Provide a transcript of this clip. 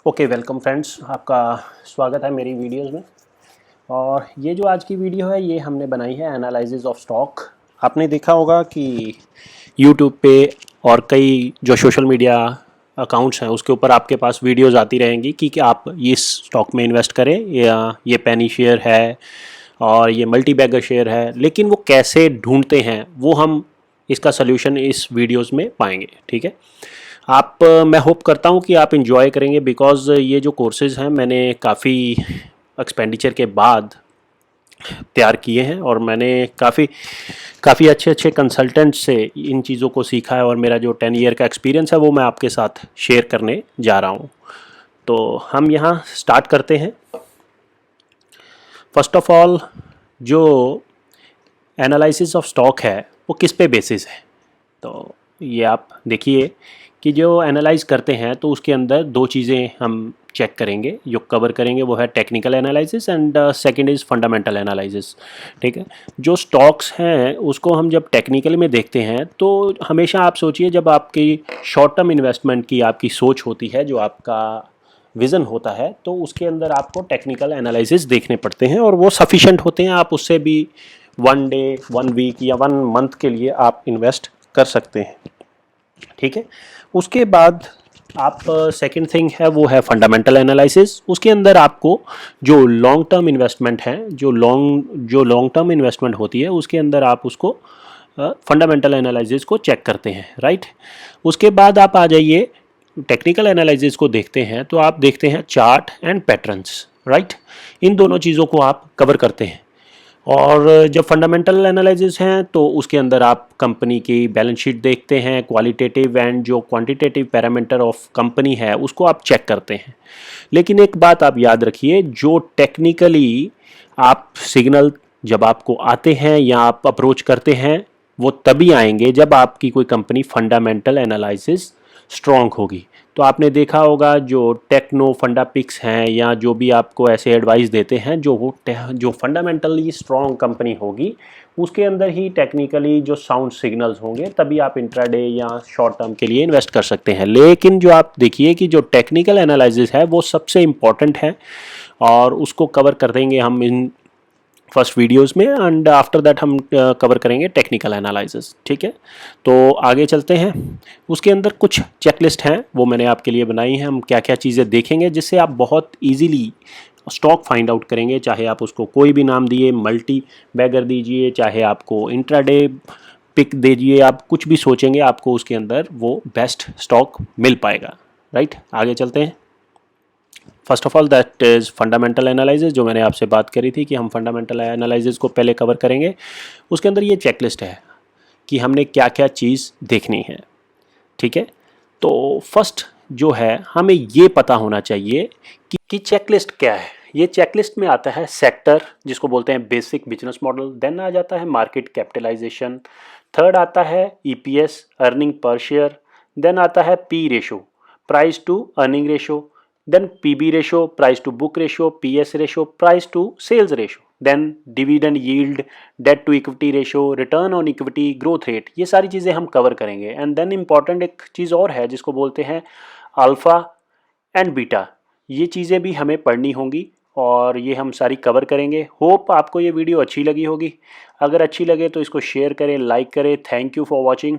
Okay, welcome friends, आपका स्वागत है मेरी वीडियोस में। और ये जो आज की वीडियो है ये हमने बनाई है एनालिसिस ऑफ स्टॉक। आपने देखा होगा कि यूट्यूब पे और कई जो सोशल मीडिया अकाउंट्स हैं उसके ऊपर आपके पास वीडियोस आती रहेंगी कि आप इस स्टॉक में इन्वेस्ट करें, या ये पेनी शेयर है और ये मल्टी बैगर शेयर है। लेकिन वो कैसे ढूंढते हैं वो हम इसका सल्यूशन इस वीडियोस में पाएंगे। ठीक है, मैं होप करता हूँ कि आप इन्जॉय करेंगे, बिकॉज़ ये जो कोर्सेज़ हैं मैंने काफ़ी एक्सपेंडिचर के बाद तैयार किए हैं और मैंने काफ़ी काफ़ी अच्छे अच्छे कंसल्टेंट से इन चीज़ों को सीखा है, और मेरा जो 10 ईयर का एक्सपीरियंस है वो मैं आपके साथ शेयर करने जा रहा हूँ। तो हम यहाँ स्टार्ट करते हैं। फर्स्ट ऑफ ऑल, जो एनालिसिस ऑफ स्टॉक है वो किस पे बेसिस है, तो ये आप देखिए कि जो एनालाइज करते हैं तो उसके अंदर दो चीज़ें हम चेक करेंगे, जो कवर करेंगे वो है technical analysis and second is fundamental analysis. ठीक है, जो स्टॉक्स हैं उसको हम जब टेक्निकल में देखते हैं तो हमेशा आप सोचिए, जब आपकी शॉर्ट टर्म इन्वेस्टमेंट की आपकी सोच होती है, जो आपका विज़न होता है, तो उसके अंदर आपको टेक्निकल एनालिसिस देखने पड़ते हैं और वो सफिशेंट होते हैं। आप उससे भी 1 डे, 1 वीक या 1 मंथ के लिए आप इन्वेस्ट कर सकते हैं। ठीक है, उसके बाद आप सेकंड थिंग है वो है फंडामेंटल एनालिसिस। उसके अंदर आपको जो लॉन्ग टर्म इन्वेस्टमेंट है, जो लॉन्ग टर्म इन्वेस्टमेंट होती है, उसके अंदर आप उसको फंडामेंटल एनालिसिस को चेक करते हैं। राइट, उसके बाद आप आ जाइए टेक्निकल एनालिसिस को देखते हैं, तो आप देखते हैं चार्ट एंड पैटर्न्स। राइट, इन दोनों चीज़ों को आप कवर करते हैं। और जब फंडामेंटल एनालिसिस हैं तो उसके अंदर आप कंपनी की बैलेंस शीट देखते हैं, क्वालिटेटिव एंड जो क्वांटिटेटिव पैरामीटर ऑफ कंपनी है उसको आप चेक करते हैं। लेकिन एक बात आप याद रखिए, जो टेक्निकली आप सिग्नल जब आपको आते हैं या आप अप्रोच करते हैं वो तभी आएंगे जब आपकी कोई कंपनी फंडामेंटल एनालिसिस स्ट्रॉन्ग होगी। तो आपने देखा होगा जो टेक्नो फंडा पिक्स हैं या जो भी आपको ऐसे एडवाइस देते हैं, जो फंडामेंटली स्ट्रॉन्ग कंपनी होगी उसके अंदर ही टेक्निकली जो साउंड सिग्नल्स होंगे, तभी आप इंट्राडे या शॉर्ट टर्म के लिए इन्वेस्ट कर सकते हैं। लेकिन जो आप देखिए कि जो टेक्निकल एनालिसिस है वो सबसे इम्पॉर्टेंट है, और उसको कवर कर देंगे हम इन फर्स्ट वीडियोस में, एंड आफ्टर दैट हम कवर करेंगे टेक्निकल एनालिसिस। ठीक है, तो आगे चलते हैं। उसके अंदर कुछ चेकलिस्ट हैं वो मैंने आपके लिए बनाई हैं। हम क्या क्या चीज़ें देखेंगे जिससे आप बहुत इजीली स्टॉक फाइंड आउट करेंगे, चाहे आप उसको कोई भी नाम दिए, मल्टी बैगर दीजिए, चाहे आपको इंट्राडे पिक दीजिए, आप कुछ भी सोचेंगे आपको उसके अंदर वो बेस्ट स्टॉक मिल पाएगा। राइट, आगे चलते हैं। First of all that is fundamental analysis, जो मैंने आपसे बात करी थी कि हम फंडामेंटल एनालिसिस को पहले कवर करेंगे। उसके अंदर ये चेकलिस्ट है कि हमने क्या क्या चीज़ देखनी है। ठीक है, तो फर्स्ट जो है हमें ये पता होना चाहिए कि चेकलिस्ट क्या है। ये चेकलिस्ट में आता है सेक्टर, जिसको बोलते हैं बेसिक बिजनेस मॉडल, देन आ जाता है मार्केट कैपिटलाइजेशन, थर्ड आता है EPS, earning per share, then आता है P ratio, price to earning ratio, then PB ratio, price to book ratio, PS ratio, price to sales ratio, then dividend yield, debt to equity ratio, return on equity, growth rate, ये सारी चीज़ें हम cover करेंगे। And then important एक चीज़ और है जिसको बोलते हैं अल्फ़ा एंड बीटा। ये चीज़ें भी हमें पढ़नी होंगी और ये हम सारी कवर करेंगे। होप आपको ये वीडियो अच्छी लगी होगी। अगर अच्छी लगे तो इसको शेयर करें, लाइक करें। Thank you for watching.